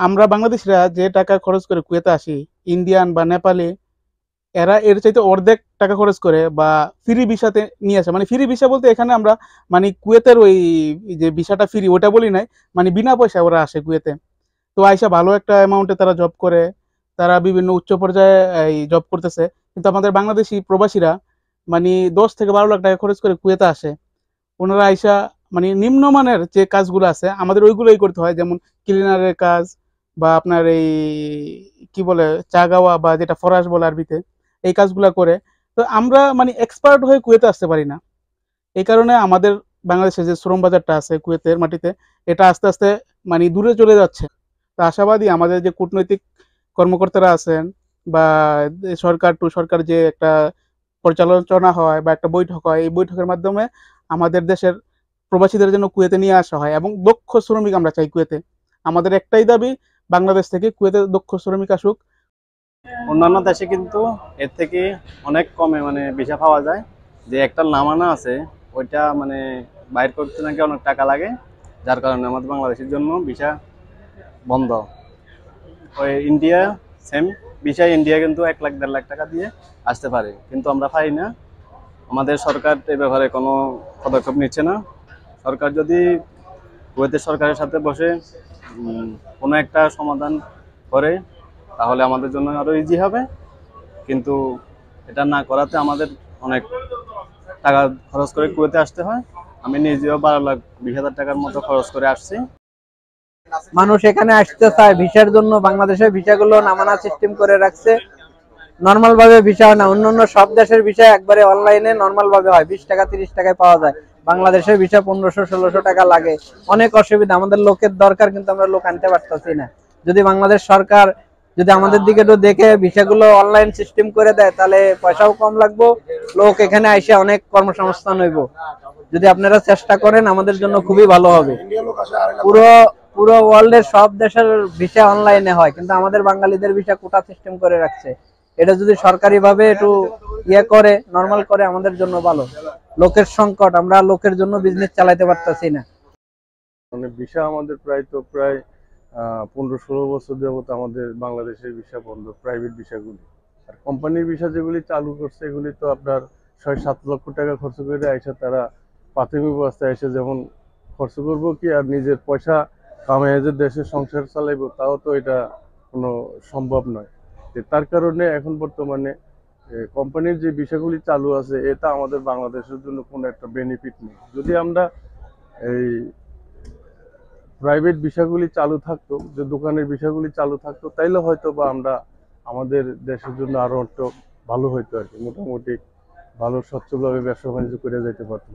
আমরা বাংলাদেশিরা যে টাকা খরচ করে কুয়েতে আসি, ইন্ডিয়ান বা নেপালি এরা এর চাইতে অর্ধেক টাকা খরচ করে বা ফ্রি ভিসাতে নিয়ে আসে। মানে ফ্রি ভিসা বলতে এখানে আমরা মানে কুয়েতের ওই যে ভিসাটা ফ্রি ওটা বলি নাই, মানে বিনা পয়সায় ওরা আসে কুয়েতে। তো আইসা ভালো একটা অ্যামাউন্টে তারা জব করে, তারা বিভিন্ন উচ্চ পর্যায়ে এই জব করতেছে। কিন্তু আমাদের বাংলাদেশি প্রবাসীরা মানে 10 থেকে 12 লাখ টাকা খরচ করে কুয়েতে আসে। ওনারা আইসা মানে নিম্নমানের যে কাজগুলো আছে আমাদের ওইগুলোই করতে হয়, যেমন ক্লিনারের কাজ বা আপনার এই কি বলে চা গাওয়া বা যেটা ফরাস বলে আরবিতে, এই কাজগুলা করে। তো আমরা মানে এক্সপার্ট হয়ে কুয়েতে আসতে পারি না। এই কারণে আমাদের বাংলাদেশে যে শ্রম বাজারটা আছে কুয়েতের মাটিতে, এটা আস্তে আস্তে মানে দূরে চলে যাচ্ছে। তো আশাবাদী আমাদের যে কূটনৈতিক কর্মকর্তারা আছেন বা সরকার টু সরকার যে একটা পর্যালোচনা হয় বা একটা বৈঠক হয়, এই বৈঠকের মাধ্যমে আমাদের দেশের প্রবাসীদের জন্য কুয়েতে নিয়ে আসা হয় এবং দক্ষ শ্রমিক আমরা চাই কুয়েতে। আমাদের একটাই দাবি, বাংলাদেশ থেকে কুয়েতে দক্ষ শ্রমিক আসুক। অন্যান্য দেশে কিন্তু এর থেকে অনেক কমে মানে ভিসা পাওয়া যায়। যে একটা নামানা আছে ওইটা মানে বাইর করতে নাকি অনেক টাকা লাগে, যার কারণে আমাদের বাংলাদেশের জন্য ভিসা বন্ধ। ওই ইন্ডিয়া সেম ভিসা, ইন্ডিয়া কিন্তু 1 লাখ 1.5 লাখ টাকা দিয়ে আসতে পারে, কিন্তু আমরা পাই না। আমাদের সরকার এ ব্যাপারে কোনো পদক্ষেপ নিচ্ছে না। সরকার যদি কুয়েতের সরকারের সাথে বসে কোনো একটা সমাধান করে তাহলে আমাদের জন্য আরো ইজি হবে, কিন্তু এটা না করাতে আমাদের অনেক টাকা খরচ করে কুয়েতে আসতে হয়। আমি নিজেও 12,20,000 টাকার মতো খরচ করে আসছি। মানুষ এখানে আসতে চায় ভিসার জন্য, বাংলাদেশের ভিসাগুলো নামানা সিস্টেম করে রাখছে। নর্মাল ভাবে ভিসা হয় না, অন্যান্য সব দেশের ভিসা একবারে অনলাইনে নর্মাল ভাবে হয়, 20 টাকা 30 টাকায় পাওয়া যায়। বাংলাদেশের ভিসা 1500-1600 টাকা লাগে, অনেক অসুবিধা। আমাদের লোকের দরকার কিন্তু আমরা লোক আনতে পারতেছি না। যদি বাংলাদেশ সরকার যদি আমাদের দিকে একটু দেখে ভিসাগুলো অনলাইন সিস্টেম করে দেয় তাহলে পয়সাও কম লাগবে, লোক এখানে এসে অনেক কর্মসংস্থান হইব। যদি আপনারা চেষ্টা করেন আমাদের জন্য খুবই ভালো হবে। পুরো পুরো ওয়ার্ল্ডের সব দেশের ভিসা অনলাইনে হয়, কিন্তু আমাদের বাঙালিদের ভিসা কোটা সিস্টেম করে রাখছে। এটা যদি সরকারি ভাবে একটু করে নরমাল করে আমাদের জন্য ভালো। লোকের সংকট, আমরা লোকের জন্য বিজনেস চালাতে পারতাছি না। মানে ভিসা আমাদের প্রায় 15-16 বছর যাবত আমাদের বাংলাদেশের ভিসা বন্ধ, প্রাইভেট ভিসাগুলি। আর কোম্পানির ভিসা যেগুলি চালু করছে এগুলি তো আপনার 6-7 লক্ষ টাকা খরচ করে আইসা তারা প্রাথমিক অবস্থায় এসে যেমন খরচ করবো কি আর নিজের পয়সা কামাইয়া যে দেশের সংসার চালাইবো, তাও তো এটা কোনো সম্ভব নয়। তার কারণে এখন বর্তমানে কোম্পানির যে বিষয়গুলি চালু আছে এটা আমাদের বাংলাদেশের জন্য কোনো একটা বেনিফিট নেই। যদি আমরা এই প্রাইভেট বিষয়গুলি চালু থাকতো, যে দোকানের বিষয়গুলি চালু থাকতো, তাইলে হয়তো বা আমরা আমাদের দেশের জন্য আরো একটু ভালো হইতো আর কি, মোটামুটি ভালো স্বচ্ছভাবে ব্যবসা বাণিজ্য করে যেতে পারতাম।